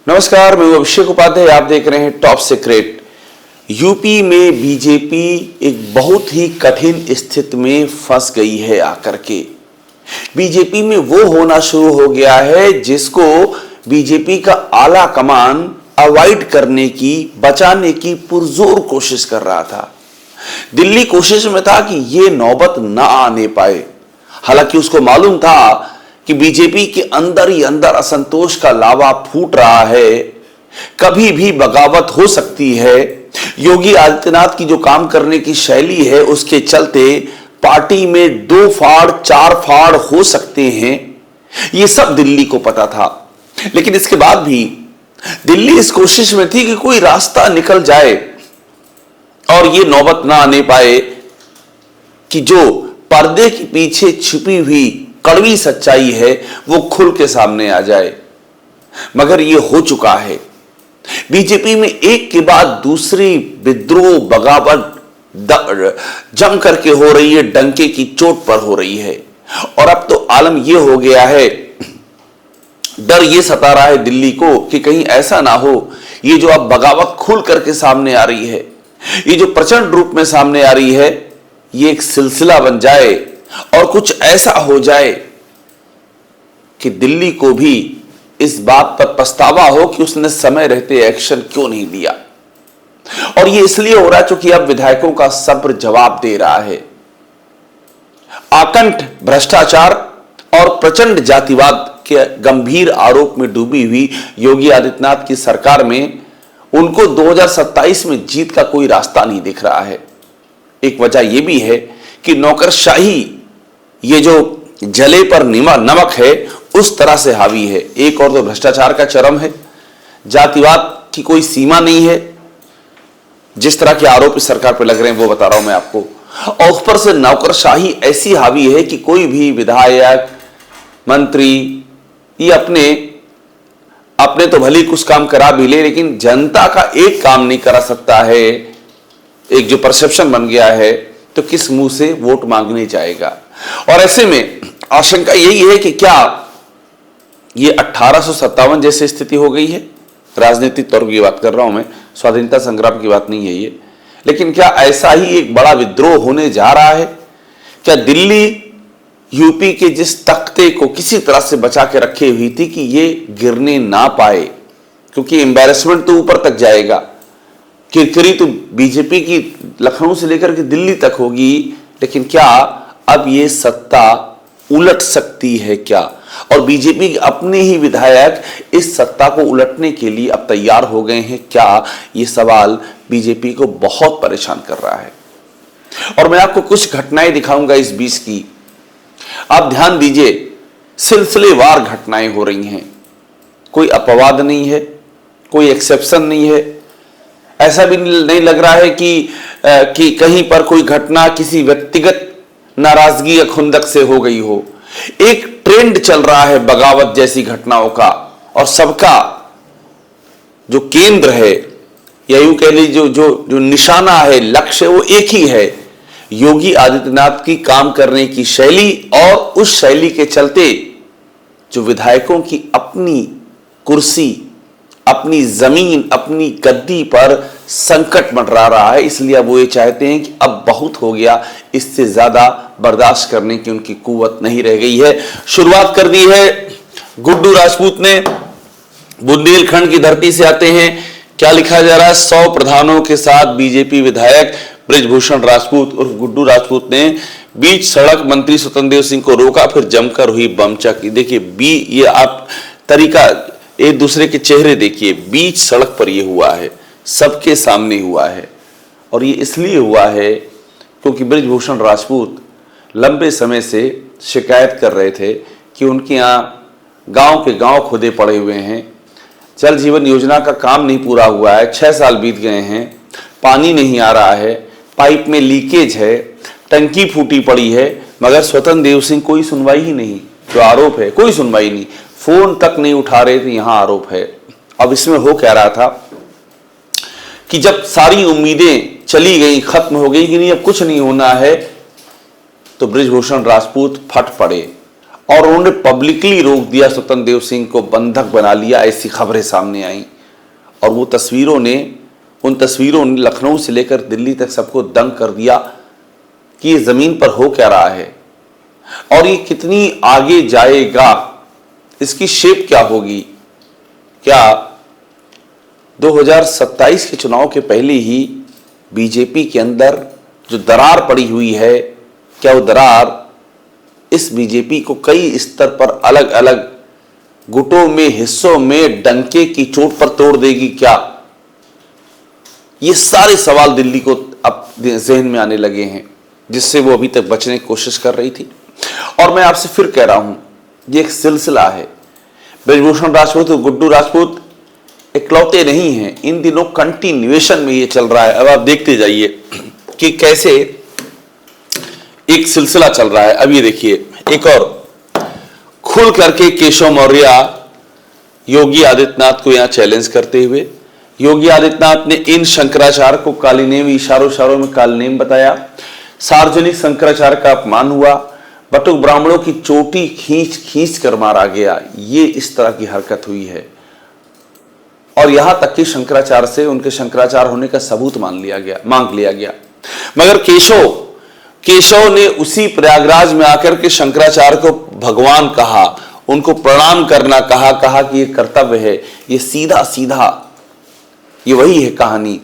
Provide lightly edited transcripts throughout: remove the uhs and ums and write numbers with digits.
नमस्कार, मैं अभिषेक उपाध्याय। आप देख रहे हैं टॉप सीक्रेट। यूपी में बीजेपी एक बहुत ही कठिन स्थिति में फंस गई है। आकर के बीजेपी में वो होना शुरू हो गया है जिसको बीजेपी का आला कमान अवॉइड करने की, बचाने की पुरजोर कोशिश कर रहा था। दिल्ली कोशिश में था कि ये नौबत ना आने पाए। हालांकि उसको मालूम था कि बीजेपी के अंदर ही अंदर असंतोष का लावा फूट रहा है, कभी भी बगावत हो सकती है। योगी आदित्यनाथ की जो काम करने की शैली है उसके चलते पार्टी में 2 फाड़ 4 फाड़ हो सकते हैं। यह सब दिल्ली को पता था, लेकिन इसके बाद भी दिल्ली इस कोशिश में थी कि कोई रास्ता निकल जाए और यह नौबत ना आने पाए कि जो पर्दे के पीछे छिपी हुई कड़वी सच्चाई है वो खुल के सामने आ जाए। मगर ये हो चुका है। बीजेपी में एक के बाद दूसरी विद्रोह, बगावत जम करके हो रही है, डंके की चोट पर हो रही है। और अब तो आलम यह हो गया है, डर यह सता रहा है दिल्ली को कि कहीं ऐसा ना हो ये जो अब बगावत खुल करके सामने आ रही है, ये जो प्रचंड रूप में सामने आ रही है, ये एक सिलसिला बन जाए और कुछ ऐसा हो जाए कि दिल्ली को भी इस बात पर पछतावा हो कि उसने समय रहते एक्शन क्यों नहीं लिया। और ये इसलिए हो रहा है क्योंकि अब विधायकों का सब्र जवाब दे रहा है। आकंठ भ्रष्टाचार और प्रचंड जातिवाद के गंभीर आरोप में डूबी हुई योगी आदित्यनाथ की सरकार में उनको 2027 में जीत का कोई रास्ता नहीं दिख रहा है। एक वजह यह भी है कि नौकरशाही, ये जो जले पर नमक है, उस तरह से हावी है। एक और तो भ्रष्टाचार का चरम है, जातिवाद की कोई सीमा नहीं है। जिस तरह के आरोप इस सरकार पर लग रहे हैं वो बता रहा हूं मैं आपको। और ऊपर से नौकरशाही ऐसी हावी है कि कोई भी विधायक, मंत्री ये अपने तो भले कुछ काम करा भी ले, लेकिन जनता का एक काम नहीं करा सकता है। एक जो परसेप्शन बन गया है, तो किस मुंह से वोट मांगने जाएगा। और ऐसे में आशंका यही है कि क्या ये 1857 जैसी स्थिति हो गई है। राजनीतिक तौर की बात कर रहा हूं मैं, स्वाधीनता संग्राम की बात नहीं है ये। लेकिन क्या ऐसा ही एक बड़ा विद्रोह होने जा रहा है? क्या दिल्ली यूपी के जिस तख्ते को किसी तरह से बचा के रखे हुई थी कि ये गिरने ना पाए, क्योंकि एम्बैरेसमेंट तो ऊपर तक जाएगा, किरकिरी तो बीजेपी की लखनऊ से लेकर के दिल्ली तक होगी। लेकिन क्या अब ये सत्ता उलट सकती है क्या? और बीजेपी के अपने ही विधायक इस सत्ता को उलटने के लिए अब तैयार हो गए हैं क्या? ये सवाल बीजेपी को बहुत परेशान कर रहा है। और मैं आपको कुछ घटनाएं दिखाऊंगा इस बीच की। आप ध्यान दीजिए, सिलसिलेवार घटनाएं हो रही हैं। कोई अपवाद नहीं है, कोई एक्सेप्शन नहीं है। ऐसा भी नहीं लग रहा है कि कहीं पर कोई घटना किसी व्यक्तिगत नाराजगी या खुंदक से हो गई हो। एक ट्रेंड चल रहा है बगावत जैसी घटनाओं का, और सबका जो केंद्र है या यूं कह लीजिए जो निशाना है, लक्ष्य, वो एक ही है, योगी आदित्यनाथ की काम करने की शैली। और उस शैली के चलते जो विधायकों की अपनी कुर्सी, अपनी जमीन, अपनी गद्दी पर संकट मंडरा रहा है। इसलिए अब वो ये चाहते हैं कि अब बहुत हो गया, इससे ज्यादा बर्दाश्त करने की उनकी कुव्वत नहीं रह गई है। शुरुआत कर दी है गुड्डू राजपूत ने। बुंदेलखंड की धरती से आते हैं। क्या लिखा जा रहा है? 100 प्रधानों के साथ बीजेपी विधायक बृजभूषण राजपूत उर्फ गुड्डू राजपूत ने बीच सड़क मंत्री स्वतंत्र देव सिंह को रोका, फिर जमकर हुई बमचक। देखिए ये आप तरीका, एक दूसरे के चेहरे देखिए। बीच सड़क पर यह हुआ है, सबके सामने हुआ है। और ये इसलिए हुआ है क्योंकि बृजभूषण राजपूत लंबे समय से शिकायत कर रहे थे कि उनके यहाँ गांव के गांव खुदे पड़े हुए हैं। जल जीवन योजना का काम नहीं पूरा हुआ है, 6 साल बीत गए हैं, पानी नहीं आ रहा है, पाइप में लीकेज है, टंकी फूटी पड़ी है। मगर स्वतंत्र देव सिंह कोई सुनवाई ही नहीं। जो आरोप है, कोई सुनवाई नहीं, फोन तक नहीं उठा रहे थे, यहां आरोप है। अब इसमें हो कह रहा था कि जब सारी उम्मीदें चली गई, खत्म हो गई कि नहीं अब कुछ नहीं होना है, तो बृजभूषण राजपूत फट पड़े और उन्होंने पब्लिकली रोक दिया स्वतंत्र देव सिंह को, बंधक बना लिया, ऐसी खबरें सामने आई। और वो उन तस्वीरों ने लखनऊ से लेकर दिल्ली तक सबको दंग कर दिया कि ये जमीन पर हो क्या रहा है और ये कितनी आगे जाएगा, इसकी शेप क्या होगी। क्या 2027 के चुनाव के पहले ही बीजेपी के अंदर जो दरार पड़ी हुई है, क्या वो दरार इस बीजेपी को कई स्तर पर अलग अलग गुटों में, हिस्सों में डंके की चोट पर तोड़ देगी क्या? ये सारे सवाल दिल्ली को अब जहन में आने लगे हैं, जिससे वो अभी तक बचने की कोशिश कर रही थी। और मैं आपसे फिर कह रहा हूं, ये एक सिलसिला है। ब्रजभूषण राजपूत और गुड्डू राजपूत इकलौते नहीं हैं, इन दिनों कंटिन्यूएशन में ये चल रहा है। अब आप देखते जाइए कि कैसे एक सिलसिला चल रहा है। अब ये देखिए, एक और खुल करके केशव मौर्य योगी आदित्यनाथ को यहां चैलेंज करते हुए, योगी आदित्यनाथ ने इन शंकराचार्य को काली नेम, इशारों में काली नेम बताया, सार्वजनिक शंकराचार्य का अपमान हुआ, बटुक ब्राह्मणों की चोटी खींच कर मारा गया। ये इस तरह की हरकत हुई है और यहां तक कि शंकराचार्य से उनके शंकराचार्य होने का सबूत मांग लिया गया। मगर केशव ने उसी प्रयागराज में आकर के शंकराचार्य को भगवान कहा, उनको प्रणाम करना कहा कि ये कर्तव्य है। ये सीधा ये वही है कहानी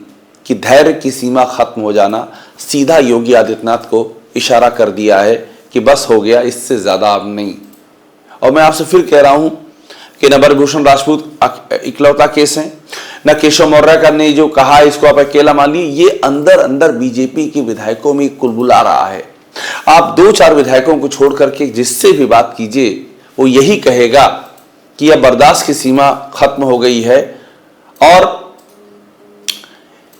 कि धैर्य की सीमा खत्म हो जाना। सीधा योगी आदित्यनाथ को इशारा कर दिया है कि बस हो गया, इससे ज्यादा अब नहीं। और मैं आपसे फिर कह रहा हूं कि न ब्रजभूषण राजपूत इकलौता केस है, न केशव मौर्य का ने जो कहा इसको आप अकेला मान ली। ये अंदर बीजेपी के विधायकों में कुलबुला रहा है। आप 2-4 विधायकों को छोड़ करके जिससे भी बात कीजिए, वो यही कहेगा कि अब बर्दाश्त की सीमा खत्म हो गई है और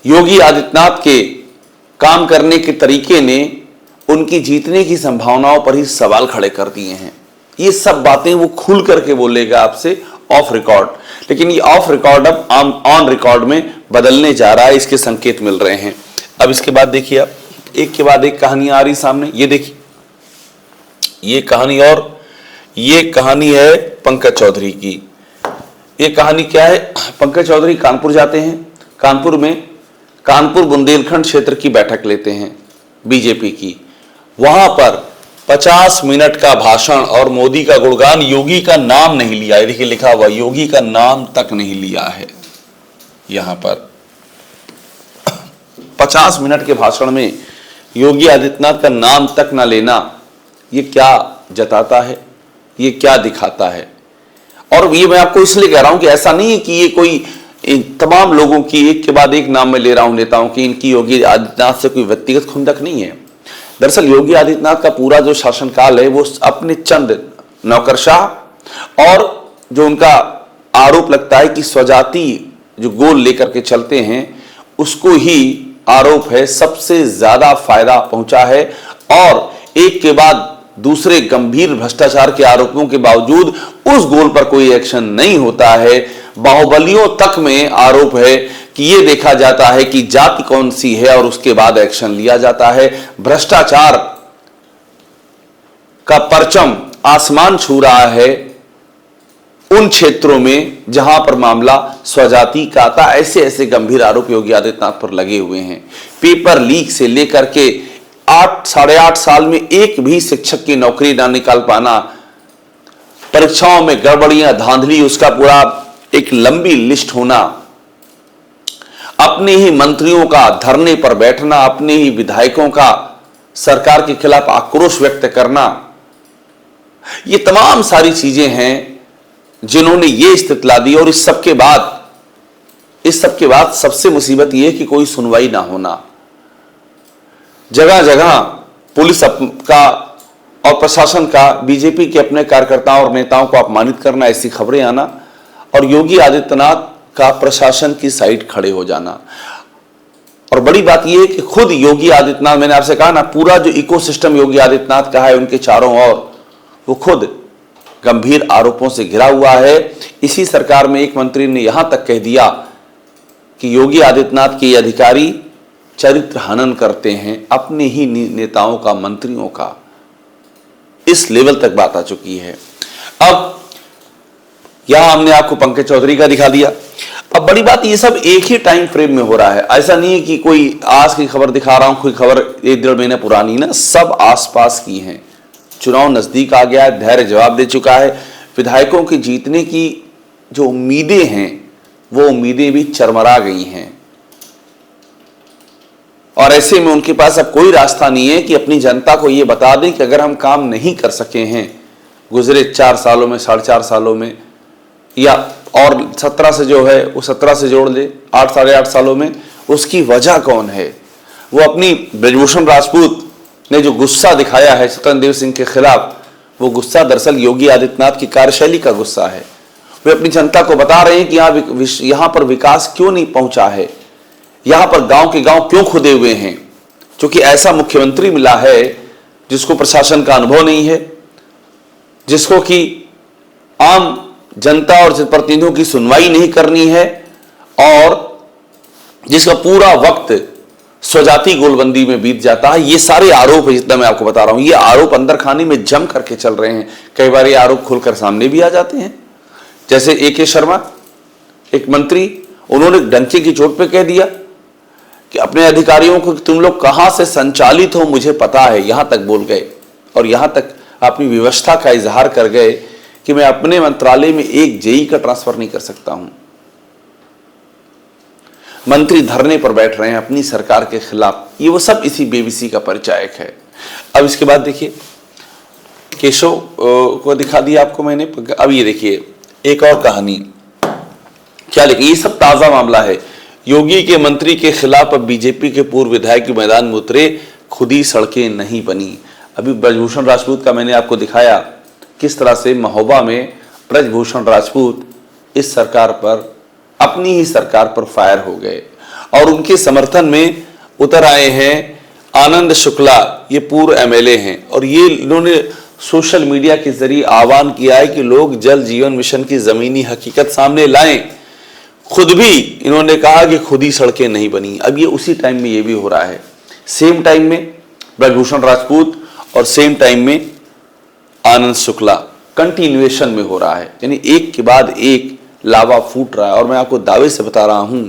योगी आदित्यनाथ के काम करने के तरीके ने उनकी जीतने की संभावनाओं पर ही सवाल खड़े कर दिए हैं। ये सब बातें वो खुल करके बोलेगा आपसे ऑफ रिकॉर्ड, लेकिन ये ऑफ रिकॉर्ड अब ऑन रिकॉर्ड में बदलने जा रहा है, इसके संकेत मिल रहे हैं। अब इसके बाद देखिए, आप एक के बाद एक कहानी आ रही सामने। ये देखिए, ये कहानी, और ये कहानी है पंकज चौधरी की। ये कहानी क्या है? पंकज चौधरी कानपुर जाते हैं, कानपुर बुंदेलखंड क्षेत्र की बैठक लेते हैं बीजेपी की। वहां पर 50 मिनट का भाषण और मोदी का गुणगान, योगी का नाम नहीं लिया है। देखिए लिखा हुआ, योगी का नाम तक नहीं लिया है। यहां पर 50 मिनट के भाषण में योगी आदित्यनाथ का नाम तक ना लेना, ये क्या जताता है, ये क्या दिखाता है? और ये मैं आपको इसलिए कह रहा हूं कि ऐसा नहीं है कि ये कोई तमाम लोगों की एक के बाद एक नाम में ले रहा हूं नेताओं की, इनकी योगी आदित्यनाथ से कोई व्यक्तिगत खुंदक नहीं है। दरअसल योगी आदित्यनाथ का पूरा जो शासनकाल है वो अपने चंद नौकरशाह और जो उनका आरोप लगता है कि स्वजाति जो गोल लेकर के चलते हैं, उसको ही आरोप है सबसे ज्यादा फायदा पहुंचा है। और एक के बाद दूसरे गंभीर भ्रष्टाचार के आरोपों के बावजूद उस गोल पर कोई एक्शन नहीं होता है। बाहुबलियों तक में आरोप है कि यह देखा जाता है कि जाति कौन सी है और उसके बाद एक्शन लिया जाता है। भ्रष्टाचार का परचम आसमान छू रहा है उन क्षेत्रों में जहां पर मामला स्वजाति का आता। ऐसे ऐसे गंभीर आरोप योगी आदित्यनाथ पर लगे हुए हैं। पेपर लीक से लेकर के 8-8.5 साल में एक भी शिक्षक की नौकरी ना निकाल पाना, परीक्षाओं में गड़बड़ियां, धांधली, उसका पूरा एक लंबी लिस्ट होना, अपने ही मंत्रियों का धरने पर बैठना, अपने ही विधायकों का सरकार के खिलाफ आक्रोश व्यक्त करना, ये तमाम सारी चीजें हैं जिन्होंने ये स्थिति ला दी। और इस सब के बाद सबसे मुसीबत यह है कि कोई सुनवाई ना होना। जगह जगह पुलिस का और प्रशासन का बीजेपी के अपने कार्यकर्ताओं और नेताओं को अपमानित करना, ऐसी खबरें आना, और योगी आदित्यनाथ का प्रशासन की साइड खड़े हो जाना। और बड़ी बात यह है कि खुद योगी आदित्यनाथ, मैंने आपसे कहा ना, पूरा जो इकोसिस्टम योगी आदित्यनाथ का है उनके चारों ओर, वो खुद गंभीर आरोपों से घिरा हुआ है। इसी सरकार में एक मंत्री ने यहां तक कह दिया कि योगी आदित्यनाथ के अधिकारी चरित्र हनन करते हैं अपने ही नेताओं का, मंत्रियों का। इस लेवल तक बात आ चुकी है। अब यहां हमने आपको पंकज चौधरी का दिखा दिया। अब बड़ी बात, ये सब एक ही टाइम फ्रेम में हो रहा है। ऐसा नहीं है कि कोई आज की खबर दिखा रहा हूं, कोई खबर 1-1.5 महीने पुरानी ना, सब आसपास की हैं। चुनाव नजदीक आ गया है, धैर्य जवाब दे चुका है। विधायकों की जीतने की जो उम्मीदें हैं वो उम्मीदें भी चरमरा गई हैं, और ऐसे में उनके पास अब कोई रास्ता नहीं है कि अपनी जनता को यह बता दें कि अगर हम काम नहीं कर सके हैं गुजरे 4 सालों में, 4.5 सालों में, या और 17 से जो है वो 17 से जोड़ ले 8 साढ़े 8 सालों में, उसकी वजह कौन है। वो अपनी ब्रजभूषण राजपूत ने जो गुस्सा दिखाया है स्वतंत्र देव सिंह के खिलाफ, वो गुस्सा दरअसल योगी आदित्यनाथ की कार्यशैली का गुस्सा है। वे अपनी जनता को बता रहे हैं कि यहां पर विकास क्यों नहीं पहुंचा है, यहां पर गांव के गांव क्यों खुदे हुए हैं। क्योंकि ऐसा मुख्यमंत्री मिला है जिसको प्रशासन का अनुभव नहीं है, जिसको कि आम जनता और जनप्रतिनिधियों की सुनवाई नहीं करनी है, और जिसका पूरा वक्त स्वजाति गोलबंदी में बीत जाता है। ये सारे आरोप है, जितना मैं आपको बता रहा हूं, ये आरोप अंदर खाने में जम करके चल रहे हैं। कई बार ये आरोप खुलकर सामने भी आ जाते हैं। जैसे AK शर्मा, एक मंत्री, उन्होंने डंके की चोट पे कह दिया कि अपने अधिकारियों को तुम लोग कहां से संचालित हो मुझे पता है, यहां तक बोल गए। और यहां तक अपनी व्यवस्था का इजहार कर गए कि मैं अपने मंत्रालय में एक JE का ट्रांसफर नहीं कर सकता हूं। मंत्री धरने पर बैठ रहे हैं अपनी सरकार के खिलाफ। ये वो सब इसी बेबसी का परिचायक है। अब इसके बाद देखिए, केशव को दिखा दिया आपको मैंने। अब ये देखिए एक और कहानी क्या लिखी, ये सब ताजा मामला है। योगी के मंत्री के खिलाफ अब बीजेपी के पूर्व विधायक मैदान में उतरे, खुद ही सड़कें नहीं बनी। अभी ब्रजभूषण राजपूत का मैंने आपको दिखाया किस तरह से महोबा में ब्रजभूषण राजपूत इस सरकार पर, अपनी ही सरकार पर फायर हो गए, और उनके समर्थन में उतर आए हैं आनंद शुक्ला। ये पूर्व MLA हैं, और ये इन्होंने सोशल मीडिया के जरिए आह्वान किया है कि लोग जल जीवन मिशन की जमीनी हकीकत सामने लाएं। खुद भी इन्होंने कहा कि खुद ही सड़कें नहीं बनी। अब ये उसी टाइम में ये भी हो रहा है, सेम टाइम में ब्रजभूषण राजपूत और सेम टाइम में आनंद शुक्ला, कंटिन्यूएशन में हो रहा है। यानी एक के बाद एक लावा फूट रहा है। और मैं आपको दावे से बता रहा हूं,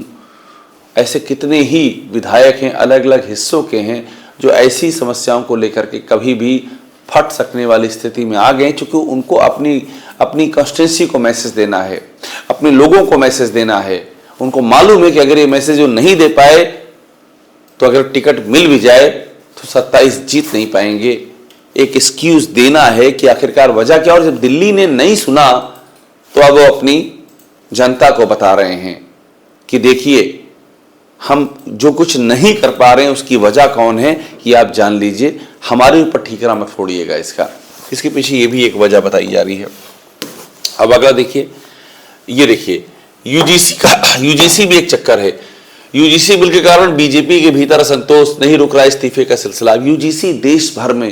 ऐसे कितने ही विधायक हैं, अलग अलग हिस्सों के हैं, जो ऐसी समस्याओं को लेकर के कभी भी फट सकने वाली स्थिति में आ गए, क्योंकि उनको अपनी कंस्टिट्यूंसी को मैसेज देना है, अपने लोगों को मैसेज देना है। उनको मालूम है कि अगर ये मैसेज वो नहीं दे पाए तो अगर टिकट मिल भी जाए तो 27 जीत नहीं पाएंगे। एक एक्सक्यूज देना है कि आखिरकार वजह क्या। और जब दिल्ली ने नहीं सुना तो अब वो अपनी जनता को बता रहे हैं कि देखिए हम जो कुछ नहीं कर पा रहे हैं उसकी वजह कौन है, ये आप जान लीजिए, हमारे ऊपर ठीकरा मत फोड़िएगा। इसके पीछे ये भी एक वजह बताई जा रही है। अब अगला देखिए, ये देखिए यूजीसी भी एक चक्कर है। यूजीसी बिल के कारण बीजेपी के भीतर असंतोष, नहीं रुक रहा इस्तीफे का सिलसिला। यूजीसी देश भर में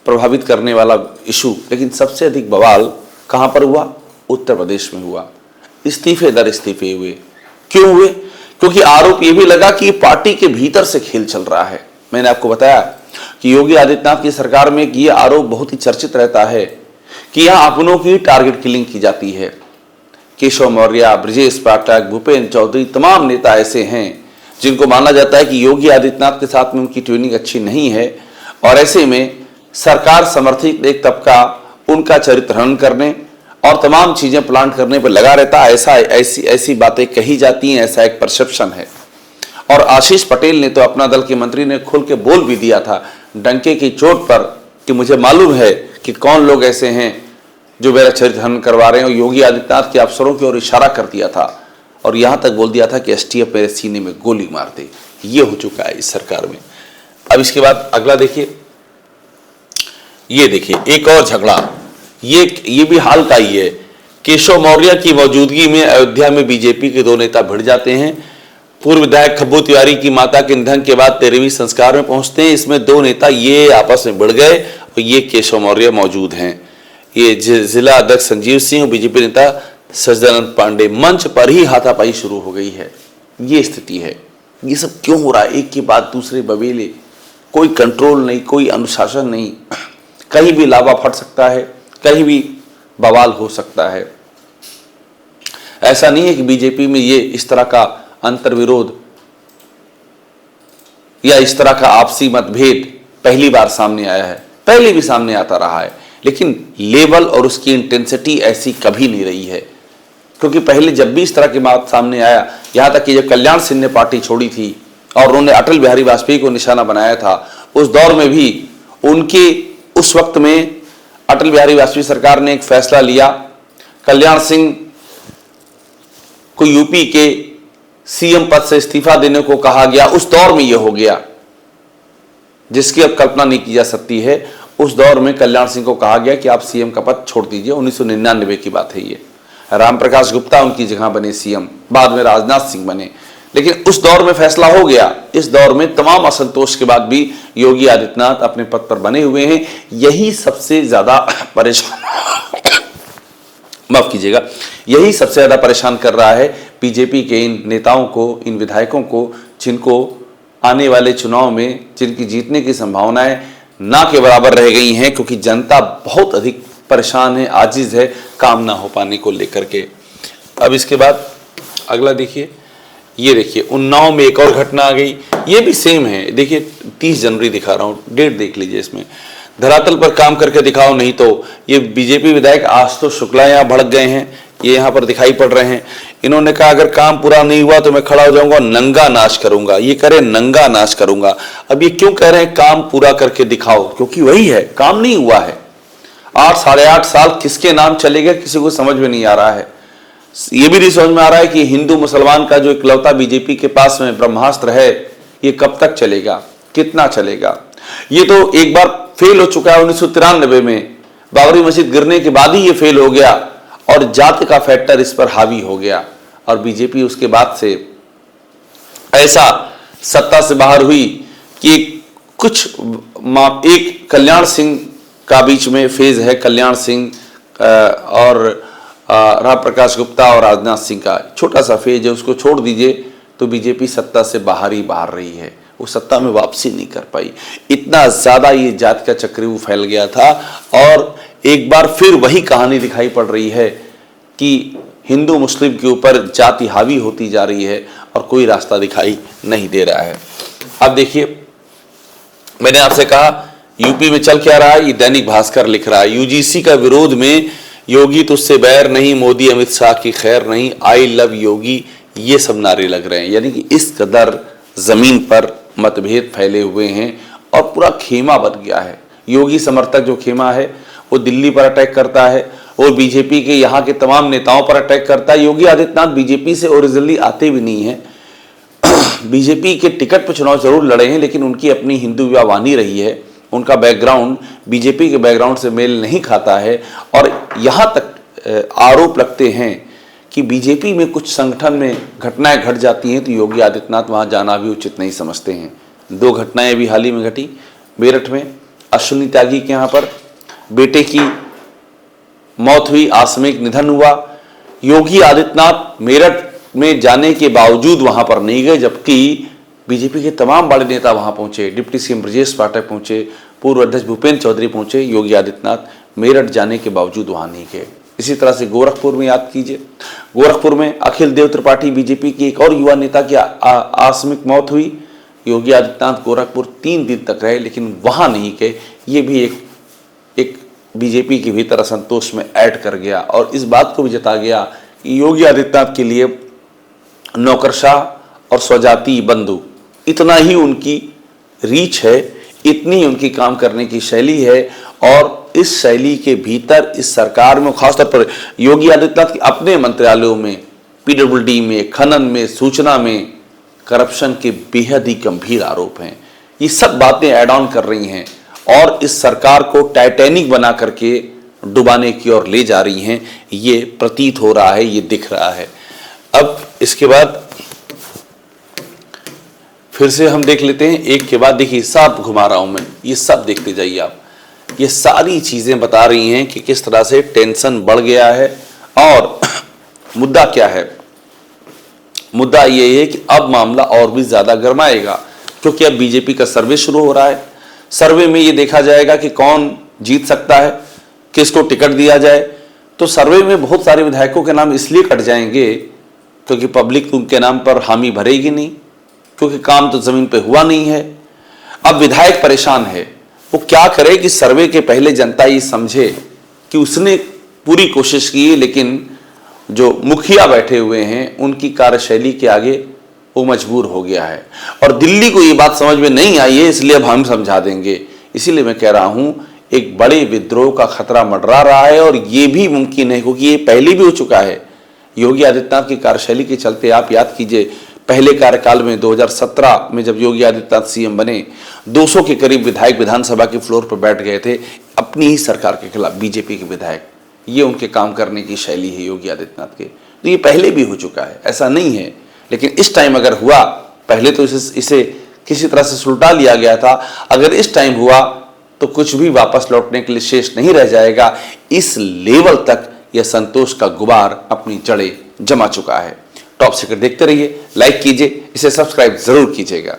प्रभावित करने वाला इशू, लेकिन सबसे अधिक बवाल कहां पर हुआ? उत्तर प्रदेश में हुआ। इस्तीफे दर इस्तीफे हुए। क्यों हुए? क्योंकि आरोप यह भी लगा कि पार्टी के भीतर से खेल चल रहा है। मैंने आपको बताया कि योगी आदित्यनाथ की सरकार में यह आरोप बहुत ही चर्चित रहता है कि यहां अपनों की टारगेट किलिंग की जाती है। केशव मौर्य, ब्रजेश पाठक, भूपेंद्र चौधरी, तमाम नेता ऐसे हैं जिनको माना जाता है कि योगी आदित्यनाथ के साथ में उनकी ट्यूनिंग अच्छी नहीं है, और ऐसे में सरकार समर्थित एक तबका उनका चरित्र हनन करने और तमाम चीजें प्लांट करने पर लगा रहता है। ऐसी बातें कही जाती हैं, ऐसा एक परसेप्शन है। और आशीष पटेल ने तो, अपना दल के मंत्री ने, खुल के बोल भी दिया था डंके की चोट पर कि मुझे मालूम है कि कौन लोग ऐसे हैं जो मेरा चरित्र हनन करवा रहे हैं। और योगी आदित्यनाथ के अफसरों की ओर इशारा कर दिया था, और यहां तक बोल दिया था कि STF मेरे सीने में गोली मार दे। ये हो चुका है इस सरकार में। अब इसके बाद अगला देखिए, ये देखिए एक और झगड़ा, ये भी हाल का ही है। केशव मौर्य की मौजूदगी में अयोध्या में बीजेपी के 2 नेता भिड़ जाते हैं। पूर्व विधायक खब्बू तिवारी की माता के निधन के बाद 13वीं संस्कार में पहुंचते हैं। इसमें 2 नेता ये आपस में भिड़ गए, और ये केशव मौर्य मौजूद हैं। ये जिला अध्यक्ष संजीव सिंह और बीजेपी नेता सच्चिदानंद पांडे, मंच पर ही हाथापाई शुरू हो गई है। ये स्थिति है। ये सब क्यों हो रहा है? एक के बाद दूसरे बवेले, कोई कंट्रोल नहीं, कोई अनुशासन नहीं। कहीं भी लावा फट सकता है, कहीं भी बवाल हो सकता है। ऐसा नहीं है कि बीजेपी में ये इस तरह का अंतर्विरोध या इस तरह का आपसी मतभेद पहली बार सामने आया है, पहले भी सामने आता रहा है, लेकिन लेवल और उसकी इंटेंसिटी ऐसी कभी नहीं रही है। क्योंकि पहले जब भी इस तरह की बात सामने आया, यहां तक कि जब कल्याण सिंह ने पार्टी छोड़ी थी और उन्होंने अटल बिहारी वाजपेयी को निशाना बनाया था, उस दौर में भी उनके उस वक्त में अटल बिहारी वाजपेयी सरकार ने एक फैसला लिया, कल्याण सिंह को यूपी के सीएम पद से इस्तीफा देने को कहा गया। उस दौर में यह हो गया जिसकी अब कल्पना नहीं की जा सकती है। उस दौर में कल्याण सिंह को कहा गया कि आप सीएम का पद छोड़ दीजिए। 1999 की बात है ये। राम प्रकाश गुप्ता उनकी जगह बने सीएम, बाद में राजनाथ सिंह बने, लेकिन उस दौर में फैसला हो गया। इस दौर में तमाम असंतोष के बाद भी योगी आदित्यनाथ अपने पद पर बने हुए हैं। यही सबसे ज्यादा परेशान माफ कीजिएगा, यही सबसे ज्यादा परेशान कर रहा है बीजेपी के इन नेताओं को, इन विधायकों को, जिनको आने वाले चुनाव में जिनकी जीतने की संभावनाएं ना के बराबर रह गई हैं, क्योंकि जनता बहुत अधिक परेशान है, आजिज है काम ना हो पाने को लेकर के। अब इसके बाद अगला देखिए, ये देखिए उन्नाव में एक और घटना आ गई। ये भी सेम है, देखिए 30 जनवरी दिखा रहा हूँ, डेट देख लीजिए। इसमें धरातल पर काम करके दिखाओ, नहीं तो ये बीजेपी विधायक आशुतोष शुक्ला यहाँ भड़क गए हैं, ये यहाँ पर दिखाई पड़ रहे हैं। इन्होंने कहा अगर काम पूरा नहीं हुआ तो मैं खड़ा हो जाऊंगा, नंगा नाच करूंगा। ये करे नंगा नाच करूंगा। अब ये क्यों कह रहे हैं काम पूरा करके दिखाओ? क्योंकि वही है, काम नहीं हुआ है। 8 साढ़े 8 साल किसके नाम चले गए किसी को समझ में नहीं आ रहा है। ये भी नहीं समझ में आ रहा है कि हिंदू मुसलमान का जो इकलौता बीजेपी के पास में ब्रह्मास्त्र है, ये कब तक चलेगा, कितना चलेगा। ये तो एक बार फेल हो चुका है 1993 में, बाबरी मस्जिद गिरने के बाद ही ये फेल हो गया और जाति का फैक्टर इस पर हावी हो गया। और बीजेपी उसके बाद से ऐसा सत्ता से बाहर हुई कि एक कल्याण सिंह का बीच में फेज है, कल्याण सिंह और राम प्रकाश गुप्ता और राजनाथ सिंह का छोटा सा फेज है, उसको छोड़ दीजिए तो बीजेपी सत्ता से बाहर ही बाहर रही है। वो सत्ता में वापसी नहीं कर पाई। इतना ज्यादा ये जात का चक्रव्यूह फैल गया था और एक बार फिर वही कहानी दिखाई पड़ रही है कि हिंदू मुस्लिम के ऊपर जाति हावी होती जा रही है और कोई रास्ता दिखाई नहीं दे रहा है। अब देखिए, मैंने आपसे कहा यूपी में चल क्या रहा है, ये दैनिक भास्कर लिख रहा है। यूजीसी का विरोध में योगी तुझसे बैर नहीं, मोदी अमित शाह की खैर नहीं, आई लव योगी, ये सब नारे लग रहे हैं। यानी कि इस कदर जमीन पर मतभेद फैले हुए हैं और पूरा खेमा बन गया है। योगी समर्थक जो खेमा है वो दिल्ली पर अटैक करता है और बीजेपी के यहाँ के तमाम नेताओं पर अटैक करता है। योगी आदित्यनाथ बीजेपी से ओरिजिनली आते भी नहीं हैं। बीजेपी के टिकट पर चुनाव जरूर लड़े हैं, लेकिन उनकी अपनी हिंदू विवाह वानी रही है। उनका बैकग्राउंड बीजेपी के बैकग्राउंड से मेल नहीं खाता है और यहाँ तक आरोप लगते हैं कि बीजेपी में कुछ संगठन में घटनाएं घट जाती हैं तो योगी आदित्यनाथ वहां जाना भी उचित नहीं समझते हैं। 2 घटनाएं अभी हाल ही में घटी। मेरठ में अश्विनी त्यागी के यहाँ पर बेटे की मौत हुई, आकस्मिक निधन हुआ। योगी आदित्यनाथ मेरठ में जाने के बावजूद वहां पर नहीं गए, जबकि बीजेपी के तमाम बड़े नेता वहां पहुंचे। डिप्टी सीएम ब्रजेश पाठक पहुंचे, पूर्व अध्यक्ष भूपेंद्र चौधरी पहुंचे। योगी आदित्यनाथ मेरठ जाने के बावजूद वहां नहीं गए। इसी तरह से गोरखपुर में याद कीजिए, गोरखपुर में अखिल देव त्रिपाठी बीजेपी की एक और युवा नेता की आकस्मिक मौत हुई। योगी आदित्यनाथ गोरखपुर 3 दिन तक रहे, लेकिन वहां नहीं गए। ये भी एक बीजेपी के भीतर असंतोष में ऐड कर गया और इस बात को भी जता गया कि योगी आदित्यनाथ के लिए नौकरशाह और स्वजाति बंधु इतना ही उनकी रीच है, इतनी उनकी काम करने की शैली है। और इस शैली के भीतर इस सरकार में, खासतौर पर योगी आदित्यनाथ के अपने मंत्रालयों में, पीडब्ल्यूडी में, खनन में, सूचना में करप्शन के बेहद ही गंभीर आरोप हैं। ये सब बातें ऐड ऑन कर रही हैं और इस सरकार को टाइटैनिक बना करके डुबाने की ओर ले जा रही हैं। ये प्रतीत हो रहा है, ये दिख रहा है। अब इसके बाद फिर से हम देख लेते हैं एक के बाद। देखिए सब घुमा रहा हूं मैं, ये सब देखते जाइए आप। ये सारी चीजें बता रही हैं कि किस तरह से टेंशन बढ़ गया है और मुद्दा क्या है। मुद्दा ये है कि अब मामला और भी ज्यादा गर्माएगा, क्योंकि अब बीजेपी का सर्वे शुरू हो रहा है। सर्वे में ये देखा जाएगा कि कौन जीत सकता है, किसको टिकट दिया जाए। तो सर्वे में बहुत सारे विधायकों के नाम इसलिए कट जाएंगे क्योंकि पब्लिक उनके नाम पर हामी भरेगी नहीं, क्योंकि काम तो जमीन पे हुआ नहीं है। अब विधायक परेशान है, वो क्या करे कि सर्वे के पहले जनता ये समझे कि उसने पूरी कोशिश की, लेकिन जो मुखिया बैठे हुए हैं उनकी कार्यशैली के आगे वो मजबूर हो गया है। और दिल्ली को ये बात समझ में नहीं आई है, इसलिए अब हम समझा देंगे। इसीलिए मैं कह रहा हूं एक बड़े विद्रोह का खतरा मंडरा रहा है, और ये भी मुमकिन है क्योंकि ये पहले भी हो चुका है। योगी आदित्यनाथ की कार्यशैली के चलते आप याद कीजिए, पहले कार्यकाल में 2017 में जब योगी आदित्यनाथ सीएम बने, 200 के करीब विधायक विधानसभा के फ्लोर पर बैठ गए थे अपनी ही सरकार के खिलाफ, बीजेपी के विधायक। ये उनके काम करने की शैली है योगी आदित्यनाथ के। तो ये पहले भी हो चुका है, ऐसा नहीं है। लेकिन इस टाइम अगर हुआ, पहले तो इसे किसी तरह से सुलटा लिया गया था, अगर इस टाइम हुआ तो कुछ भी वापस लौटने के लिए शेष नहीं रह जाएगा। इस लेवल तक यह संतोष का गुबार अपनी जड़ें जमा चुका है। टॉप सीक्रेट देखते रहिए, लाइक कीजिए, इसे सब्सक्राइब जरूर कीजिएगा।